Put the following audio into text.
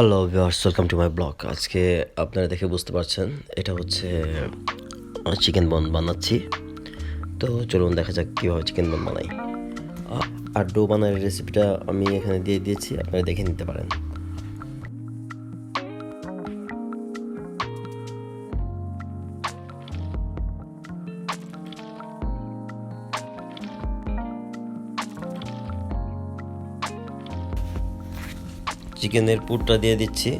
Hello viewers, welcome to my blog. আজকে আপনারা দেখে বুঝতে পারছেন এটা হচ্ছে চিকেন বন বানাচ্ছি। তো চলুন দেখা যাক কীভাবে চিকেন বন বানাই। আর ডো বানানোর রেসিপিটা আমি এখানে দিয়ে দিয়েছি, আপনারা দেখে নিতে পারেন। চিকেনের পুরটা দিয়ে দিচ্ছি।